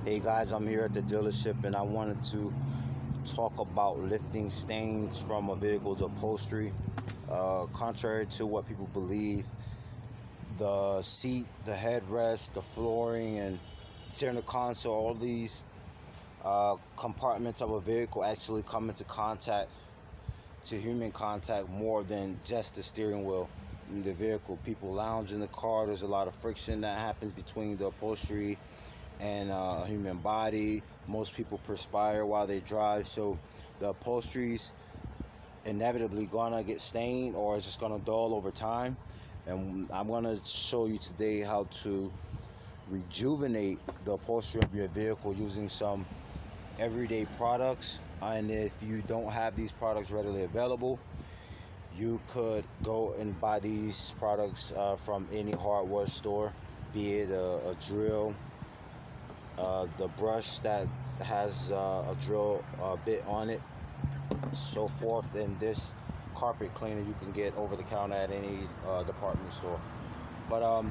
Hey guys, I'm here at the dealership and I wanted to talk about lifting stains from a vehicle's upholstery. Contrary to what people believe, the seat, the headrest, the flooring, and center console, all these compartments of a vehicle actually come into contact, to human contact, more than just the steering wheel in the vehicle. People lounge in the car. There's a lot of friction that happens between the upholstery and a human body. Most people perspire while they drive, so the upholstery's inevitably gonna get stained or it's just gonna dull over time. And I'm gonna show you today how to rejuvenate the upholstery of your vehicle using some everyday products. And if you don't have these products readily available, you could go and buy these products from any hardware store, be it a drill, the brush that has a drill bit on it, so forth, and this carpet cleaner you can get over the counter at any department store. But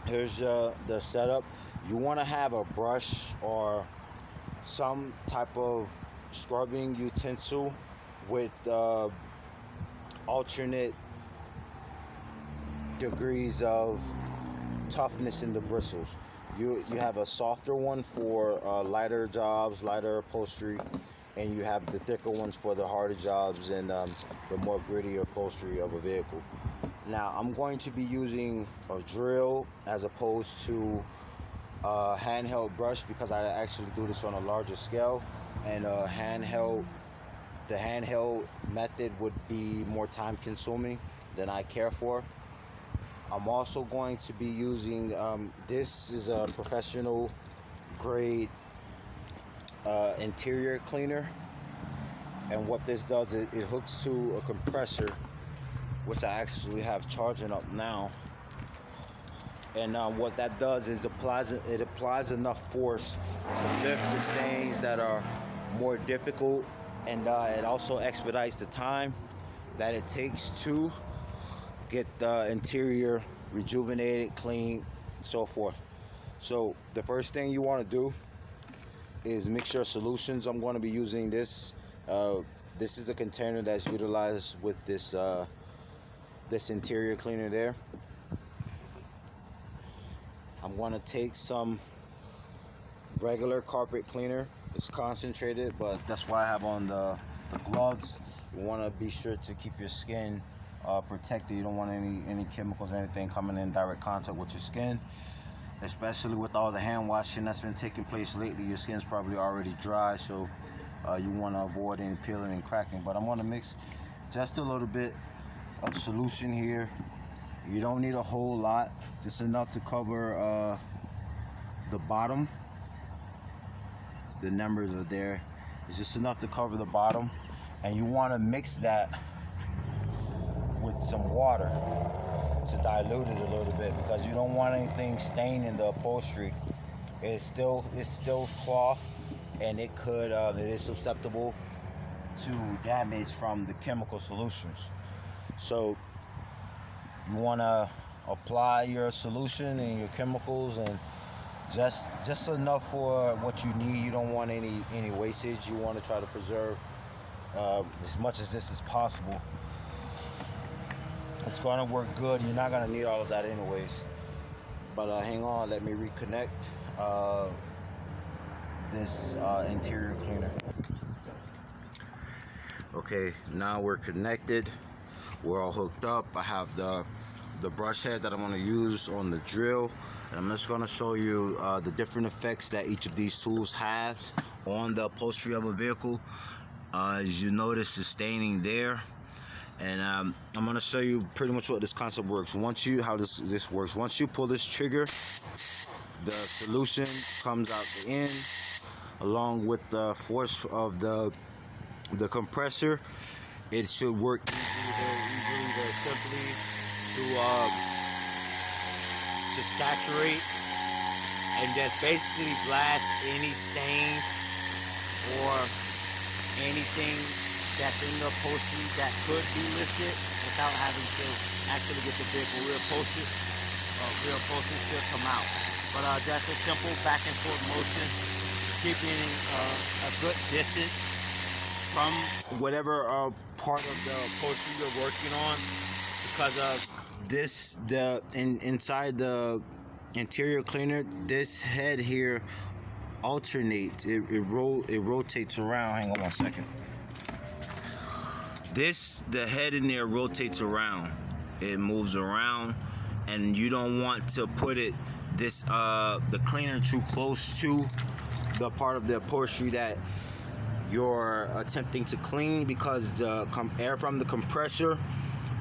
here's the setup. You want to have a brush or some type of scrubbing utensil with alternate degrees of toughness in the bristles. You have a softer one for lighter jobs, lighter upholstery, and you have the thicker ones for the harder jobs and the more gritty upholstery of a vehicle. Now I'm going to be using a drill as opposed to a handheld brush because I actually do this on a larger scale, and the handheld method would be more time consuming than I care for. I'm also going to be using, this is a professional grade interior cleaner, and what this does, it hooks to a compressor, which I actually have charging up now. And what that does is it applies enough force to lift the stains that are more difficult, and it also expedites the time that it takes to get the interior rejuvenated, clean, so forth. So the first thing you want to do is mix your solutions. I'm going to be using this. This is a container that's utilized with this this interior cleaner there. I'm going to take some regular carpet cleaner. It's concentrated, but that's why I have on the gloves. You want to be sure to keep your skin protected. You don't want any chemicals or anything coming in direct contact with your skin, especially with all the hand washing that's been taking place lately. Your skin's probably already dry, so you want to avoid any peeling and cracking. But I'm going to mix just a little bit of solution here. You don't need a whole lot, just enough to cover the bottom. The numbers are there. It's just enough to cover the bottom, and you want to mix that with some water to dilute it a little bit, because you don't want anything staining the upholstery. It's still cloth, and it is susceptible to damage from the chemical solutions. So you want to apply your solution and your chemicals, and just enough for what you need. You don't want any wastage. You want to try to preserve as much as this is possible. It's going to work good. You're not going to need all of that anyways. But hang on, let me reconnect this interior cleaner. Okay, now we're connected. We're all hooked up. I have the brush head that I'm going to use on the drill, and I'm just going to show you the different effects that each of these tools has on the upholstery of a vehicle. As you notice, the staining there. And I'm going to show you pretty much what this concept works. How this works. Once you pull this trigger, the solution comes out the end, along with the force of the compressor. It should work easily, very simply to saturate and just basically blast any stains or anything that's in the upholstery that could be lifted without having to actually get the vehicle reupholstered. Reupholstered should come out. But just a simple back and forth motion keeping a good distance from whatever part of the upholstery you're working on, because of this, inside the interior cleaner, this head here alternates. It rotates around. Hang on 1 second. The head in there rotates around. It moves around, and you don't want to put the cleaner too close to the part of the upholstery that you're attempting to clean, because the air from the compressor,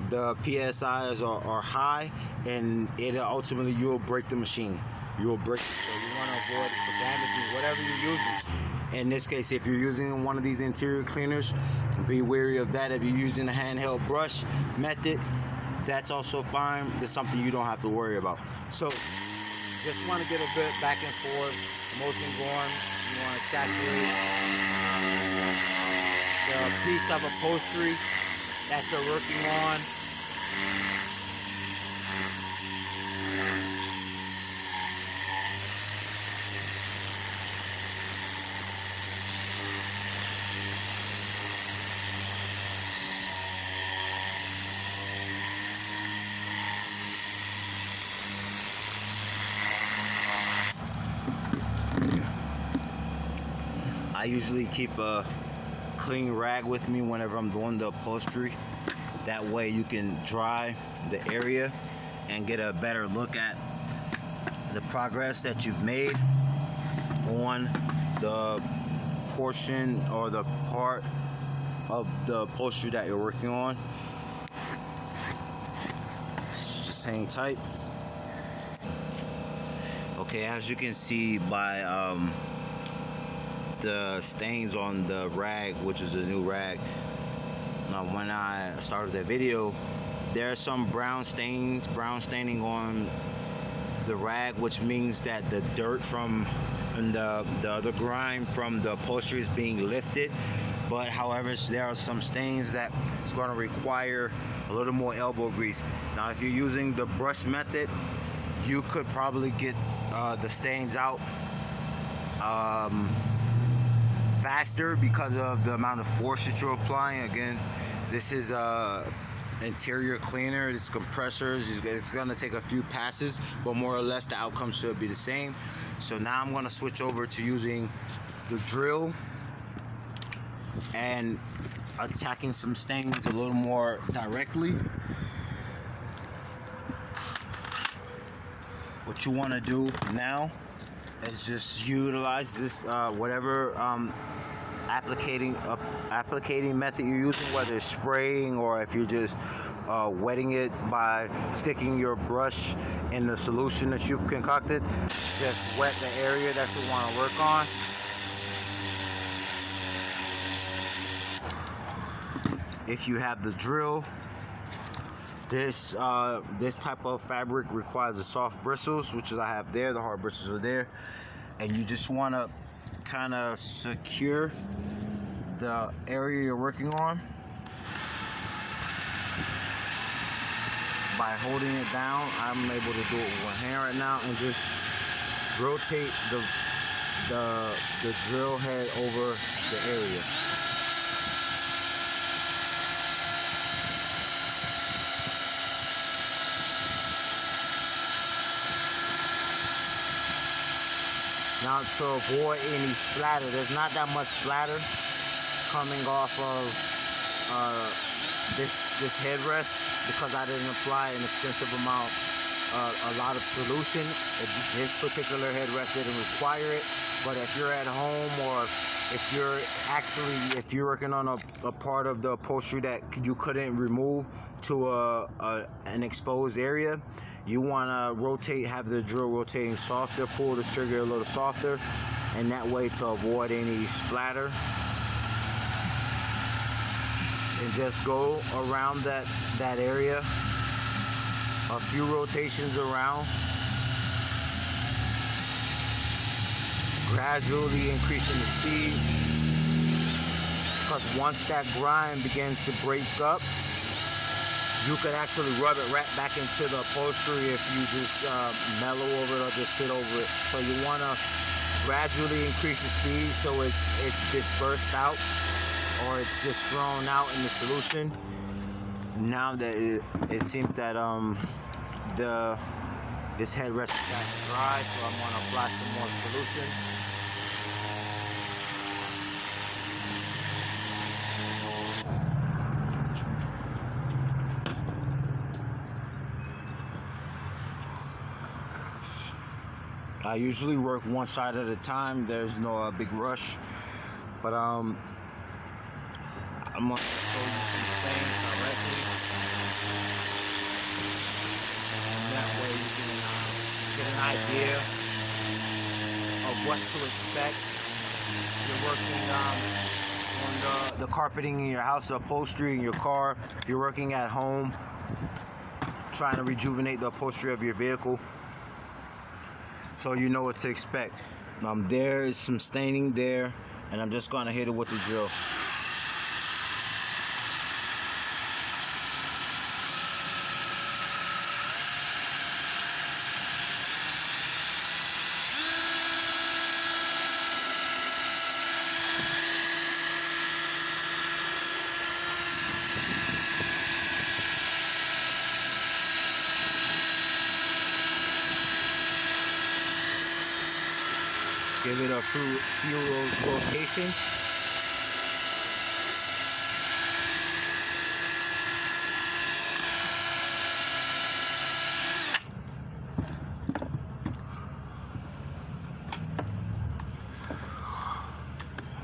the PSIs are high, and ultimately you'll break the machine. You'll break it. So you want to avoid damaging whatever you're using. In this case, if you're using one of these interior cleaners, be wary of that. If you're using a handheld brush method, that's also fine. That's something you don't have to worry about. So just want to get a bit back and forth, motion going. You want to saturate the piece of upholstery that you're working on. I usually keep a clean rag with me whenever I'm doing the upholstery. That way you can dry the area and get a better look at the progress that you've made on the portion or the part of the upholstery that you're working on. Just hang tight. Okay, as you can see by the stains on the rag, which is a new rag. Now, when I started the video, there are some brown staining on the rag, which means that the dirt from and the grime from the upholstery is being lifted. But however, there are some stains that it's going to require a little more elbow grease. Now, if you're using the brush method, you could probably get the stains out faster because of the amount of force that you're applying. Again, this is a interior cleaner. It's compressors. It's going to take a few passes, but more or less the outcome should be the same. So now I'm going to switch over to using the drill and attacking some stains a little more directly. What you want to do now is just utilize this whatever applicating method you're using, whether it's spraying or if you're just wetting it by sticking your brush in the solution that you've concocted. Just wet the area that you want to work on. If you have the drill, this type of fabric requires the soft bristles, which is I have there. The hard bristles are there, and you just want to kind of secure the area you're working on by holding it down. I'm able to do it with one hand right now, and just rotate the drill head over the area. Now, to avoid any splatter, there's not that much splatter coming off of this headrest because I didn't apply an extensive amount, a lot of solution. This particular headrest didn't require it, but if you're at home or if you're working on a part of the upholstery that you couldn't remove to an exposed area, you want to have the drill rotating softer, pull the trigger a little softer, and that way to avoid any splatter. And just go around that area, a few rotations around, gradually increasing the speed, because once that grime begins to break up, you could actually rub it right back into the upholstery if you just mellow over it or just sit over it. So you want to gradually increase the speed so it's dispersed out, or it's just thrown out in the solution. Now that it seems that this headrest is dry, so I'm gonna apply some more solution. I usually work one side at a time. There's no big rush, but I'm gonna show you some things directly, and that way you can get an idea of what to expect. You're working on the carpeting in your house, the upholstery in your car. If you're working at home, trying to rejuvenate the upholstery of your vehicle, so you know what to expect. There is some staining there, and I'm just gonna hit it with the drill. Give it a few rotations.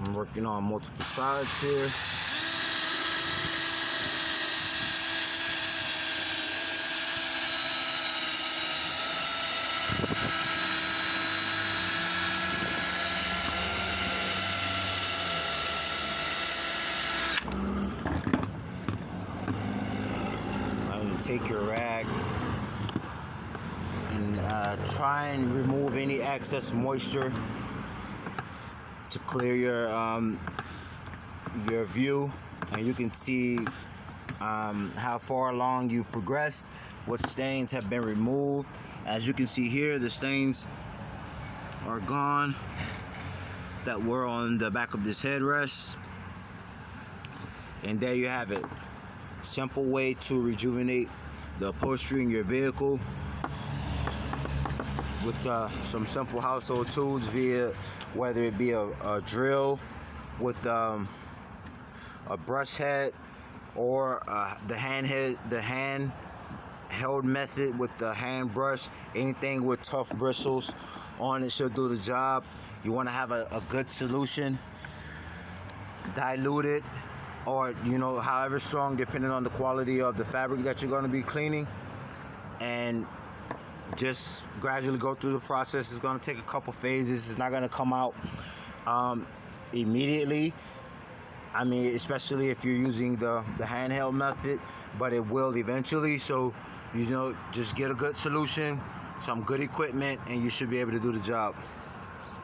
I'm working on multiple sides here. Take your rag and try and remove any excess moisture to clear your view, and you can see how far along you've progressed, what stains have been removed. As you can see here, the stains are gone that were on the back of this headrest, and there you have it. Simple way to rejuvenate the upholstery in your vehicle with some simple household tools, via whether it be a drill with a brush head, or the hand held method with the hand brush. Anything with tough bristles on it should do the job. You want to have a good solution, diluted, or however strong, depending on the quality of the fabric that you're going to be cleaning, and just gradually go through the process. It's going to take a couple phases. It's not going to come out immediately. I mean, especially if you're using the handheld method, but it will eventually. So just get a good solution, some good equipment, and you should be able to do the job.